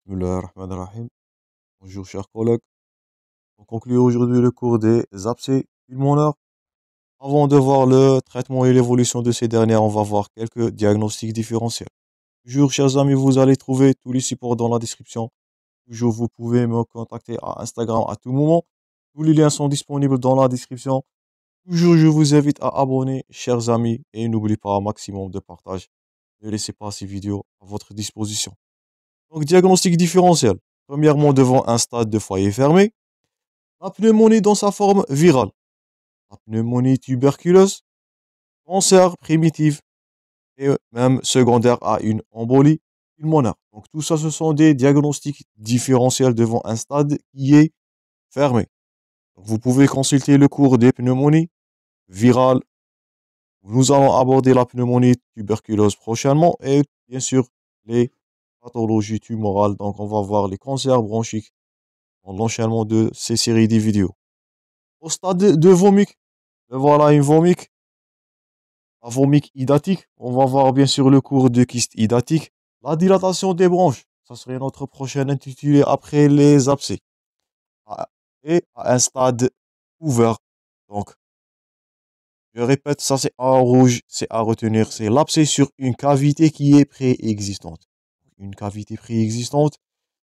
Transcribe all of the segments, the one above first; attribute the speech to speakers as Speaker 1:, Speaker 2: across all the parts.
Speaker 1: Bismillahirrahmanirrahim. Bonjour chers collègues. On conclut aujourd'hui le cours des abcès pulmonaires. Avant de voir le traitement et l'évolution de ces dernières, on va voir quelques diagnostics différentiels. Toujours chers amis, vous allez trouver tous les supports dans la description. Toujours vous pouvez me contacter à Instagram à tout moment. Tous les liens sont disponibles dans la description. Toujours je vous invite à abonner chers amis et n'oubliez pas un maximum de partage. Ne laissez pas ces vidéos à votre disposition. Donc, diagnostic différentiel. Premièrement, devant un stade de foyer fermé, la pneumonie dans sa forme virale, la pneumonie tuberculeuse, cancer primitif et même secondaire à une embolie pulmonaire. Donc, tout ça, ce sont des diagnostics différentiels devant un stade qui est fermé. Donc, vous pouvez consulter le cours des pneumonies virales. Nous allons aborder la pneumonie tuberculeuse prochainement et bien sûr les pathologies tumorales. Donc, on va voir les cancers bronchiques dans l'enchaînement de ces séries de vidéos. Au stade de vomic, voilà une vomic, la vomic hydatique. On va voir bien sûr le cours de kyste hydatique. La dilatation des bronches, ça serait notre prochain intitulé après les abcès. Et à un stade ouvert. Donc, je répète, ça c'est en rouge, c'est à retenir, c'est l'abcès sur une cavité qui est préexistante. Une cavité préexistante,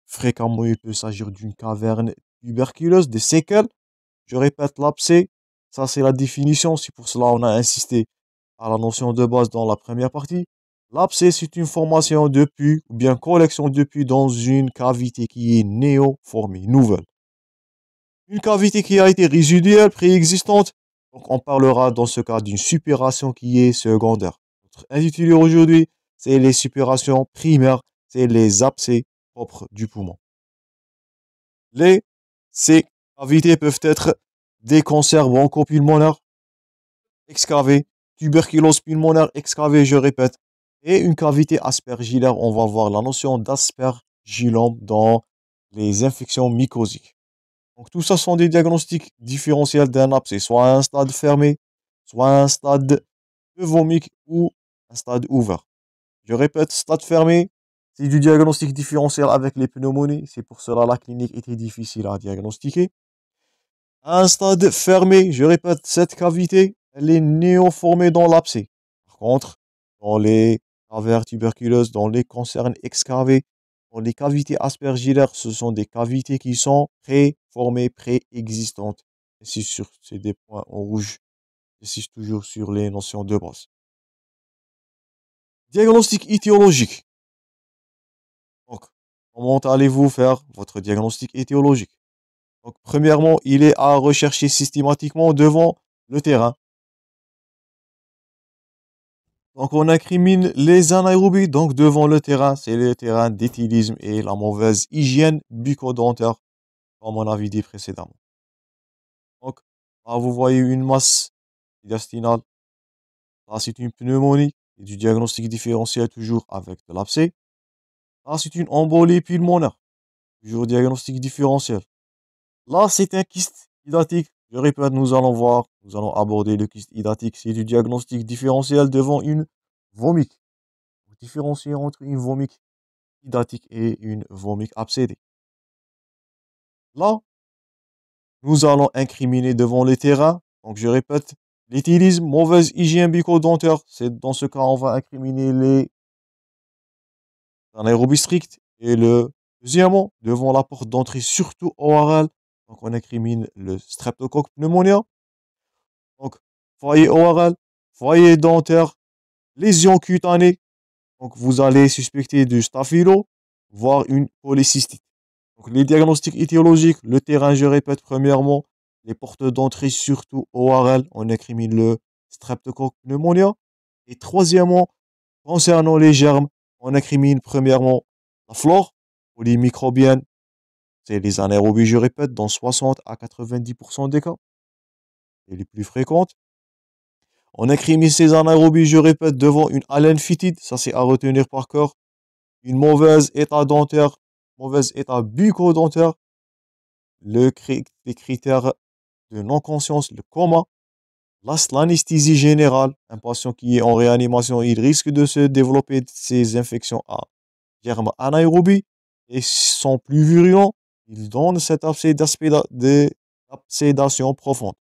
Speaker 1: fréquemment il peut s'agir d'une caverne tuberculeuse, des séquelles. Je répète, l'abcès, ça c'est la définition, c'est pour cela on a insisté à la notion de base dans la première partie. L'abcès, c'est une formation de pus ou bien collection de pus dans une cavité qui est néoformée, nouvelle. Une cavité qui a été résiduelle, préexistante, donc on parlera dans ce cas d'une suppuration qui est secondaire. Notre intitulé aujourd'hui, c'est les suppurations primaires, c'est les abcès propres du poumon. Ces cavités peuvent être des cancers bronchopulmonaires excavés, tuberculose pulmonaire excavée, je répète, et une cavité aspergillaire. On va voir la notion d'aspergillome dans les infections mycosiques. Donc tout ça sont des diagnostics différentiels d'un abcès, soit à un stade fermé, soit à un stade euvomique ou un stade ouvert. Je répète, stade fermé, c'est du diagnostic différentiel avec les pneumonies. C'est pour cela la clinique était difficile à diagnostiquer. À un stade fermé, je répète, cette cavité, elle est néoformée dans l'abcès. Par contre, dans les cavernes tuberculeuses, dans les cancers excavés, dans les cavités aspergillaires, ce sont des cavités qui sont préformées, préexistantes. Ici, sur ces des points en rouge. Ici, toujours sur les notions de base. Diagnostic étiologique. Donc, comment allez-vous faire votre diagnostic étiologique? Donc, premièrement, il est à rechercher systématiquement devant le terrain. Donc, on incrimine les anaérobies. Donc, devant le terrain, c'est le terrain d'éthylisme et la mauvaise hygiène bucco-dentaire, comme on avait dit précédemment. Donc, là, vous voyez une masse intestinale. Là, c'est une pneumonie et du diagnostic différentiel toujours avec de l'abcès. Là, c'est une embolie pulmonaire. Toujours diagnostic différentiel. Là, c'est un kyste hydatique. Je répète, nous allons voir, nous allons aborder le kyste hydatique. C'est du diagnostic différentiel devant une vomique. Vous différenciez entre une vomique hydatique et une vomique abcédée. Là, nous allons incriminer devant les terrains. Donc, je répète, l'éthylisme, mauvaise hygiène bucco-dentaire. C'est dans ce cas, on va incriminer les anaérobies strictes. Et le deuxièmement, devant la porte d'entrée, surtout orale. Donc, on incrimine le streptocoque pneumonia. Donc, foyer oral, foyer dentaire, lésion cutanée. Donc, vous allez suspecter du staphylo, voire une polycystite. Donc, les diagnostics étiologiques, le terrain, je répète, premièrement, les portes d'entrée, surtout ORL, on incrimine le streptocoque pneumonia. Et troisièmement, concernant les germes, on incrimine premièrement la flore, polymicrobienne, c'est les anaérobies, je répète, dans 60 à 90% des cas, et les plus fréquentes. On incrimine ces anaérobies, je répète, devant une haleine fétide, ça c'est à retenir par cœur, une mauvaise état dentaire, mauvais état bucco-dentaire, les critères de non-conscience, le coma, l'anesthésie générale, un patient qui est en réanimation, il risque de se développer ces infections à germes anaérobies, et sont plus virulents, ils donnent cet d'absédation profonde.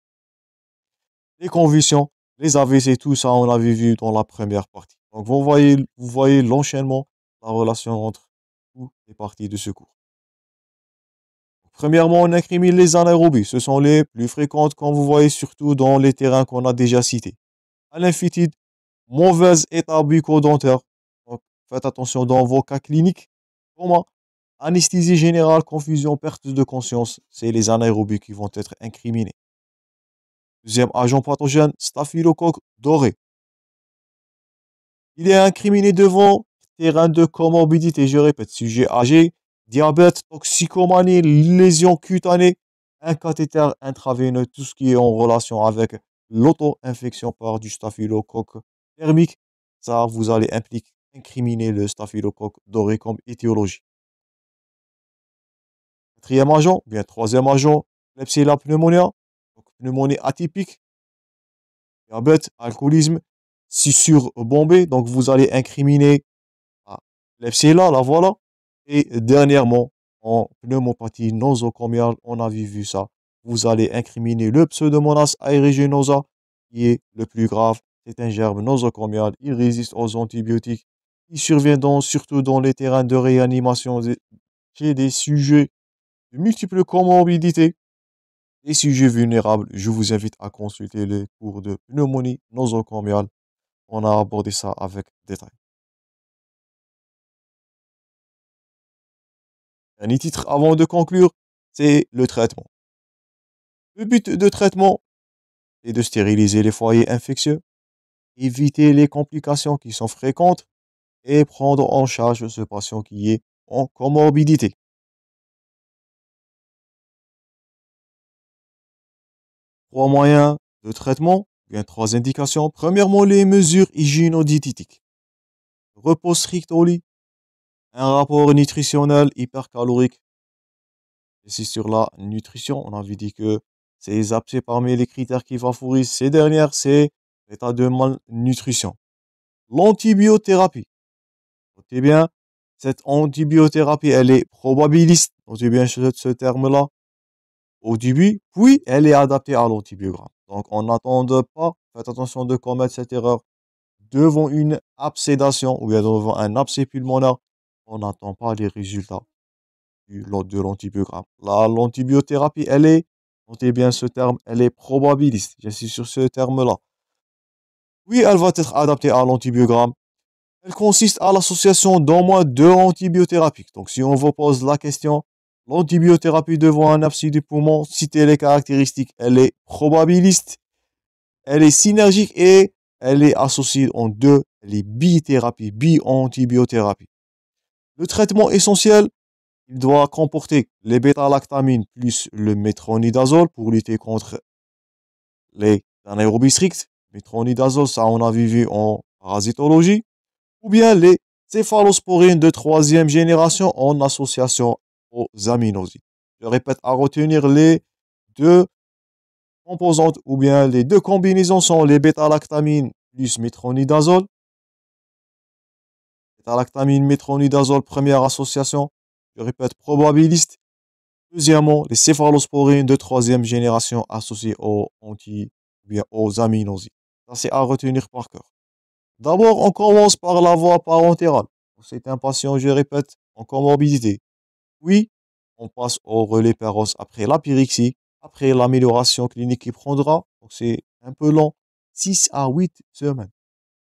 Speaker 1: Les convulsions, les AVC, tout ça, on l'avait vu dans la première partie. Donc, vous voyez l'enchaînement, la relation entre toutes les parties de ce cours. Premièrement, on incrimine les anaérobies. Ce sont les plus fréquentes, comme vous voyez, surtout dans les terrains qu'on a déjà cités. À l'infitide, mauvais état bucco-dentaire. Donc, faites attention dans vos cas cliniques. Comment? Anesthésie générale, confusion, perte de conscience. C'est les anaérobies qui vont être incriminés. Deuxième agent pathogène, staphylocoque doré. Il est incriminé devant terrain de comorbidité. Je répète, sujet âgé, diabète, toxicomanie, lésions cutanées, un cathéter intraveineux, tout ce qui est en relation avec l'auto-infection par du staphylocoque thermique. Ça, vous allez incriminer le staphylocoque doré comme étiologie. Quatrième agent, bien troisième agent, Klebsiella pneumonia, donc pneumonie atypique, diabète, alcoolisme, scissure bombée, donc vous allez incriminer Klebsiella, la voilà. Et dernièrement, en pneumopathie nosocomiale, on avait vu ça. Vous allez incriminer le Pseudomonas aeruginosa, qui est le plus grave. C'est un germe nosocomial, il résiste aux antibiotiques. Il survient surtout dans les terrains de réanimation chez des sujets de multiples comorbidités. Les sujets vulnérables, je vous invite à consulter les cours de pneumonie nosocomiale. On a abordé ça avec détail. Dernier titre avant de conclure, c'est le traitement. Le but de traitement est de stériliser les foyers infectieux, éviter les complications qui sont fréquentes et prendre en charge ce patient qui est en comorbidité. Trois moyens de traitement, bien trois indications. Premièrement, les mesures hygiéno-diététiques. Repos strict au lit, un rapport nutritionnel hypercalorique. Ici sur la nutrition, on avait dit que c'est abscès parmi les critères qui favorisent ces dernières, c'est l'état de malnutrition. L'antibiothérapie. Notez bien, cette antibiothérapie, elle est probabiliste. Notez bien ce terme-là au début, puis elle est adaptée à l'antibiogramme. Donc, on n'attend pas, faites attention de commettre cette erreur devant une absédation ou bien devant un abcès pulmonaire. On n'attend pas les résultats de l'antibiogramme. Là, l'antibiothérapie, elle est, notez bien ce terme, elle est probabiliste. J'insiste sur ce terme-là. Oui, elle va être adaptée à l'antibiogramme. Elle consiste à l'association d'au moins deux antibiothérapies. Donc, si on vous pose la question, l'antibiothérapie devant un abcès du poumon, citez les caractéristiques. Elle est probabiliste, elle est synergique et elle est associée en deux. Elle est bithérapie, bi-antibiothérapie. Le traitement essentiel, il doit comporter les bêta-lactamines plus le métronidazole pour lutter contre les anaérobies strictes. Métronidazole, ça on a vu en parasitologie. Ou bien les céphalosporines de troisième génération en association aux aminosides. Je répète, à retenir les deux composantes ou bien les deux combinaisons sont les bêta-lactamines plus métronidazole. Bêta-lactamine, métronidazole, première association. Je répète, probabiliste. Deuxièmement, les céphalosporines de troisième génération associées ou bien aux aminosides. Ça, c'est à retenir par cœur. D'abord, on commence par la voie parentérale. C'est un patient, je répète, en comorbidité. Puis, on passe au relais péros après la pyrexie, après l'amélioration clinique qui prendra. Donc, c'est un peu long, 6 à 8 semaines.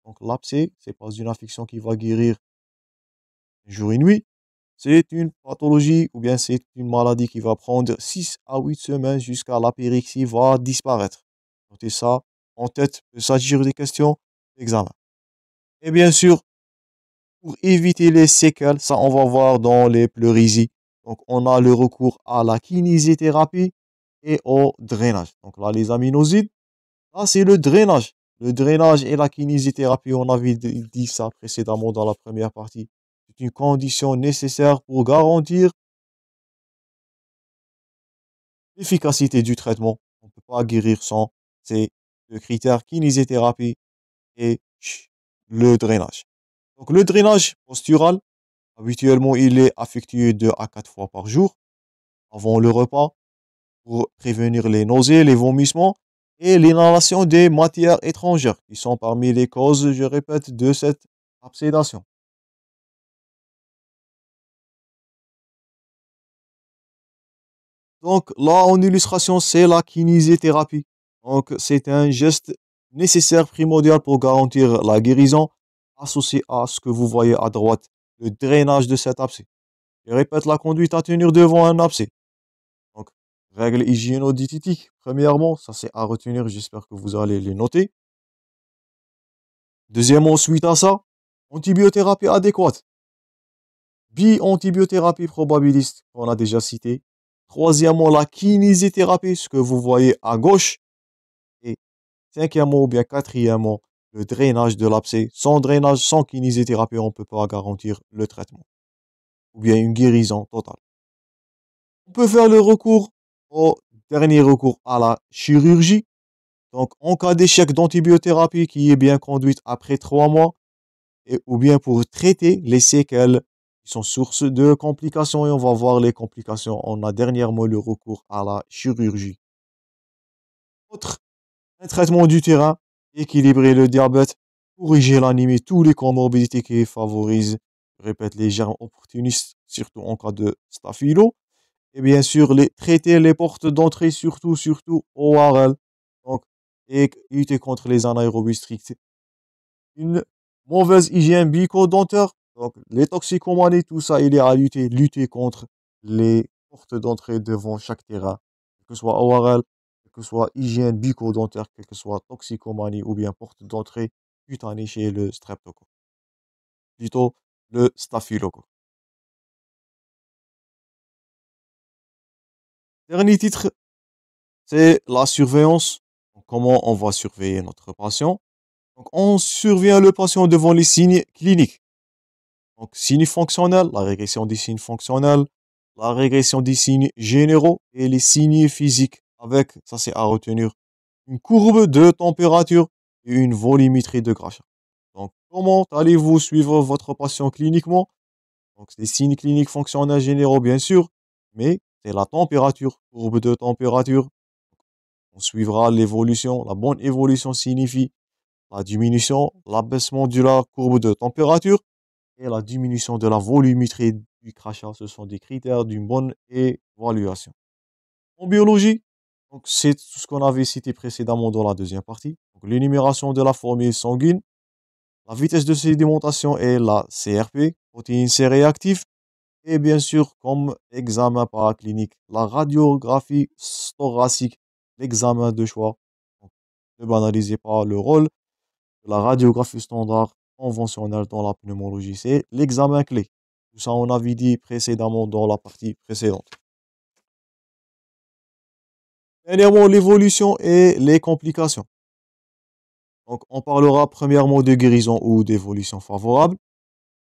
Speaker 1: Donc, l'abcès, c'est pas une infection qui va guérir jour et nuit. C'est une pathologie ou bien c'est une maladie qui va prendre 6 à 8 semaines jusqu'à la pyrexie va disparaître. Notez ça en tête, peut s'agir des questions d'examen. Et bien sûr, pour éviter les séquelles, ça on va voir dans les pleurésies. Donc on a le recours à la kinésithérapie et au drainage. Donc là, les aminosides, là c'est le drainage. Le drainage et la kinésithérapie, on avait dit ça précédemment dans la première partie. C'est une condition nécessaire pour garantir l'efficacité du traitement. On ne peut pas guérir sans ces deux critères, kinésithérapie et le drainage. Donc le drainage postural, Habituellement, il est effectué 2 à 4 fois par jour avant le repas pour prévenir les nausées, les vomissements et l'inhalation des matières étrangères qui sont parmi les causes, je répète, de cette absédation. Donc là, en illustration, c'est la kinésithérapie. Donc c'est un geste nécessaire, primordial pour garantir la guérison, associé à ce que vous voyez à droite, le drainage de cet abcès. Je répète, la conduite à tenir devant un abcès. Donc, règles hygiéno-diététiques, premièrement, ça c'est à retenir, j'espère que vous allez les noter. Deuxièmement, suite à ça, antibiothérapie adéquate. Bi-antibiothérapie probabiliste, qu'on a déjà cité. Troisièmement, la kinésithérapie, ce que vous voyez à gauche. Et cinquièmement ou bien quatrièmement, le drainage de l'abcès. Sans drainage, sans kinésithérapie, on ne peut pas garantir le traitement. Ou bien une guérison totale. On peut faire le recours au dernier recours à la chirurgie. Donc, en cas d'échec d'antibiothérapie qui est bien conduite après 3 mois, ou bien pour traiter les séquelles qui sont source de complications, et on va voir les complications. On a dernièrement le recours à la chirurgie. Autre, un traitement du terrain, équilibrer le diabète, corriger l'anémie, tous les comorbidités qui favorisent, je répète, les germes opportunistes, surtout en cas de staphylo. Et bien sûr, traiter les portes d'entrée, surtout ORL. Donc, et lutter contre les anaérobies strictes. Une mauvaise hygiène bucco-dentaire, donc les toxicomanies, tout ça, il est à lutter contre les portes d'entrée devant chaque terrain, que ce soit ORL, que ce soit hygiène bucco-dentaire, que ce soit toxicomanie ou bien porte d'entrée cutanée chez le streptocoque, plutôt le staphylocoque. Dernier titre, c'est la surveillance. Donc, comment on va surveiller notre patient? Donc, on surveille le patient devant les signes cliniques. Donc, signes fonctionnels, la régression des signes fonctionnels, la régression des signes généraux et les signes physiques. Avec, ça c'est à retenir, une courbe de température et une volumétrie de crachat. Donc, comment allez-vous suivre votre patient cliniquement? Donc, les signes cliniques fonctionnels généraux, bien sûr, mais c'est la température, courbe de température. On suivra l'évolution. La bonne évolution signifie la diminution, l'abaissement de la courbe de température et la diminution de la volumétrie du crachat. Ce sont des critères d'une bonne évaluation. En biologie, donc c'est tout ce qu'on avait cité précédemment dans la deuxième partie. Donc, l'énumération de la formule sanguine, la vitesse de sédimentation et la CRP, protéines C réactives, et bien sûr, comme examen paraclinique, la radiographie thoracique, l'examen de choix. Donc, ne banalisez pas le rôle de la radiographie standard conventionnelle dans la pneumologie. C'est l'examen clé. Tout ça, on avait dit précédemment dans la partie précédente. Dernièrement, l'évolution et les complications. Donc, on parlera premièrement de guérison ou d'évolution favorable.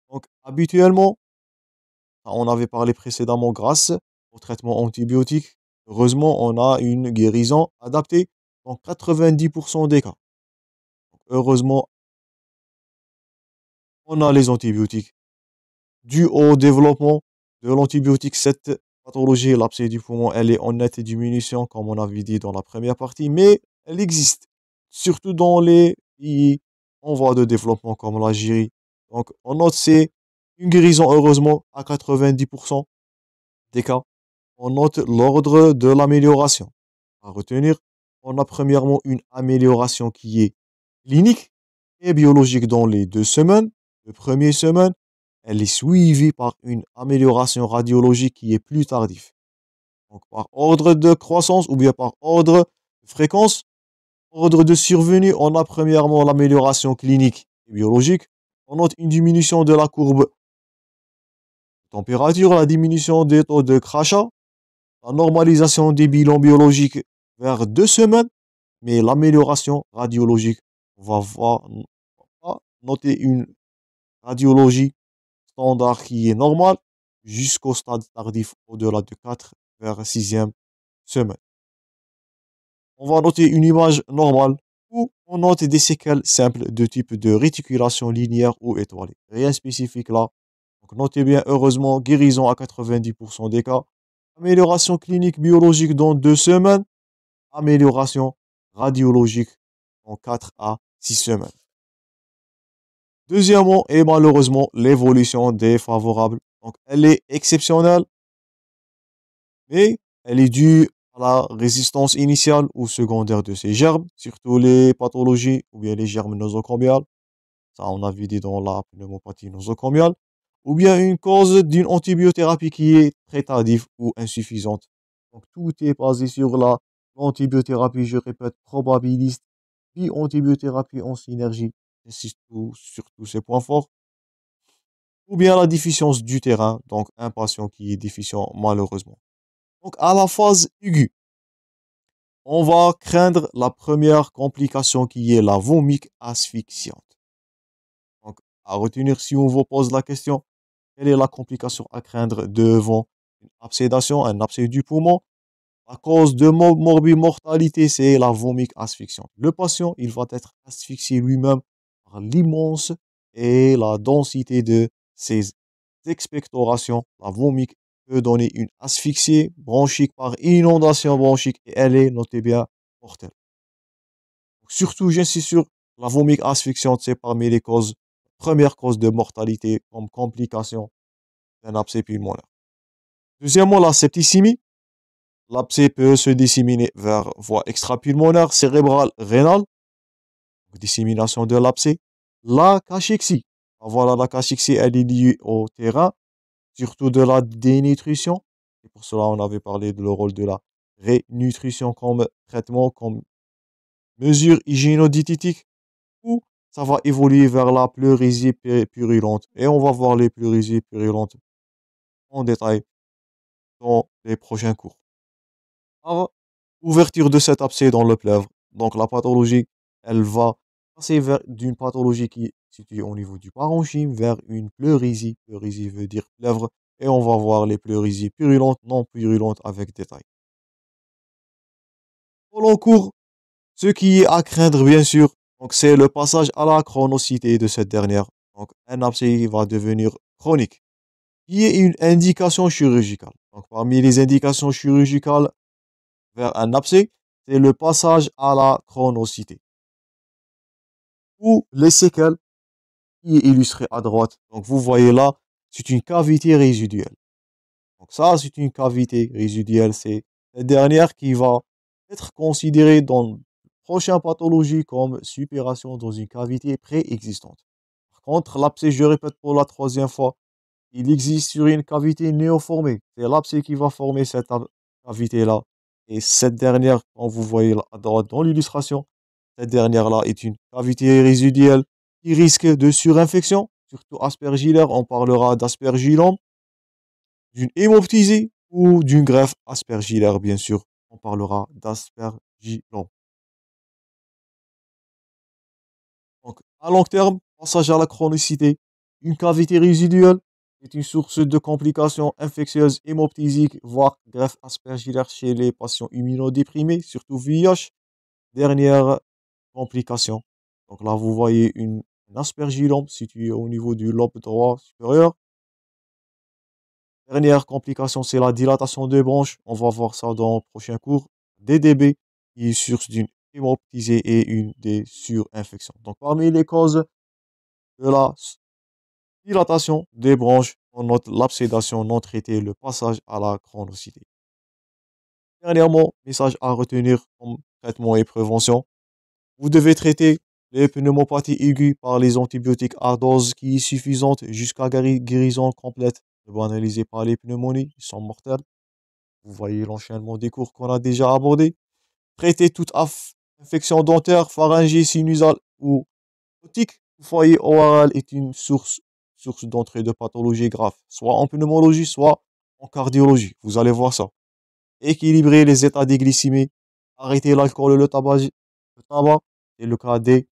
Speaker 1: Donc, habituellement, on avait parlé précédemment grâce au traitement antibiotique. Heureusement, on a une guérison adaptée dans 90% des cas. Donc, heureusement, on a les antibiotiques. Dû au développement de l'antibiotique, cette pathologie, l'abcès du poumon, elle est en nette diminution, comme on avait dit dans la première partie, mais elle existe, surtout dans les pays en voie de développement comme l'Algérie. Donc, on note c'est une guérison, heureusement, à 90% des cas. On note l'ordre de l'amélioration. À retenir, on a premièrement une amélioration qui est clinique et biologique dans les 2 semaines. Les premières semaines, elle est suivie par une amélioration radiologique qui est plus tardive. Donc, par ordre de croissance ou bien par ordre de fréquence, ordre de survenue, on a premièrement l'amélioration clinique et biologique. On note une diminution de la courbe de température, la diminution des taux de crachat, la normalisation des bilans biologiques vers 2 semaines, mais l'amélioration radiologique, on va noter une radiologie standard qui est normale jusqu'au stade tardif au-delà de 4 vers 6e semaine. On va noter une image normale où on note des séquelles simples de type de réticulation linéaire ou étoilée. Rien de spécifique là. Donc, notez bien, heureusement, guérison à 90% des cas. Amélioration clinique biologique dans 2 semaines. Amélioration radiologique en 4 à 6 semaines. Deuxièmement, et malheureusement, l'évolution défavorable. Donc, elle est exceptionnelle, mais elle est due à la résistance initiale ou secondaire de ces germes, surtout les pathologies ou bien les germes nosocomiales. Ça, on a vu dans la pneumopathie nosocomiale. Ou bien une cause d'une antibiothérapie qui est très tardive ou insuffisante. Donc, tout est basé sur l'antibiothérapie, je répète, probabiliste, puis antibiothérapie en synergie. J'insiste sur tous ces points forts. Ou bien la déficience du terrain, donc un patient qui est déficient malheureusement. Donc, à la phase aiguë, on va craindre la première complication qui est la vomique asphyxiante. Donc, à retenir si on vous pose la question, quelle est la complication à craindre devant une absédation, un abcès du poumon? La cause de morbimortalité, c'est la vomique asphyxiante. Le patient, il va être asphyxié lui-même par l'immense et la densité de ses expectorations. La vomique peut donner une asphyxie bronchique par inondation bronchique et elle est, notez bien, mortelle. Surtout, j'insiste sur la vomique asphyxiante, c'est parmi les causes, première cause de mortalité comme complication d'un abcès pulmonaire. Deuxièmement, la septicémie. L'abcès peut se disséminer vers voie extrapulmonaire, cérébrale, rénale. Dissémination de l'abcès. La cachexie. Voilà, la cachexie, elle est liée au terrain, surtout de la dénutrition. Et pour cela, on avait parlé de le rôle de la rénutrition comme traitement, comme mesure hygiéno-diététique. Ou ça va évoluer vers la pleurésie purulente. Et on va voir les pleurésies purulentes en détail dans les prochains cours. Alors, ouverture de cet abcès dans le pleuve. Donc la pathologie, elle va passer vers d'une pathologie qui est située au niveau du parenchyme vers une pleurésie. Pleurésie veut dire plèvre. Et on va voir les pleurésies purulentes, non purulentes avec détail. Au long cours, ce qui est à craindre, bien sûr, donc c'est le passage à la chronicité de cette dernière. Donc un abcès va devenir chronique, qui est une indication chirurgicale. Donc parmi les indications chirurgicales vers un abcès, c'est le passage à la chronicité. Ou les séquelles, qui est illustré à droite. Donc vous voyez là, c'est une cavité résiduelle. Donc ça, c'est une cavité résiduelle. C'est la dernière qui va être considérée dans la prochaine pathologie comme suppuration dans une cavité préexistante. Par contre, l'abcès, je répète pour la troisième fois, il existe sur une cavité néoformée. C'est l'abcès qui va former cette cavité-là. Et cette dernière, quand vous voyez à droite dans l'illustration, cette dernière-là est une cavité résiduelle qui risque de surinfection, surtout aspergillaire. On parlera d'aspergillome, d'une hémoptysie ou d'une greffe aspergillaire, bien sûr. On parlera d'aspergillome. Donc, à long terme, passage à la chronicité, une cavité résiduelle est une source de complications infectieuses hémoptysiques, voire greffe aspergillaire chez les patients immunodéprimés, surtout VIH. Dernière complication. Donc là, vous voyez un aspergillome situé au niveau du lobe droit supérieur. Dernière complication, c'est la dilatation des bronches. On va voir ça dans le prochain cours. DDB, qui est source d'une hémoptysie et une des surinfections. Donc, parmi les causes de la dilatation des bronches, on note l'absédation non traitée, le passage à la chronicité. Dernièrement, message à retenir comme traitement et prévention. Vous devez traiter les pneumopathies aiguës par les antibiotiques à dose qui est suffisante jusqu'à guérison complète. Ne banalisez pas les pneumonies, ils sont mortels. Vous voyez l'enchaînement des cours qu'on a déjà abordés. Traitez toute infection dentaire, pharyngée, sinusale ou otique. Le foyer oral est une source d'entrée de pathologie grave, soit en pneumologie, soit en cardiologie. Vous allez voir ça. Équilibrer les états des glycémies. Arrêter l'alcool et le tabac. C'est le cas des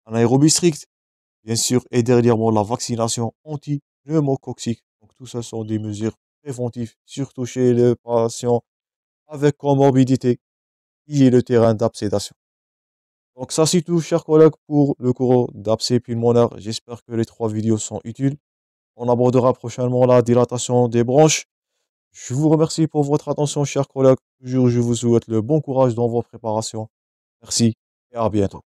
Speaker 1: anaérobies strictes, bien sûr, et dernièrement la vaccination anti-pneumococcique. Donc tout ça sont des mesures préventives, surtout chez les patients avec comorbidité, qui est le terrain d'absédation. Donc ça c'est tout, chers collègues, pour le cours d'abcès pulmonaire. J'espère que les 3 vidéos sont utiles. On abordera prochainement la dilatation des branches. Je vous remercie pour votre attention, chers collègues. Toujours, je vous souhaite le bon courage dans vos préparations. Merci et à bientôt.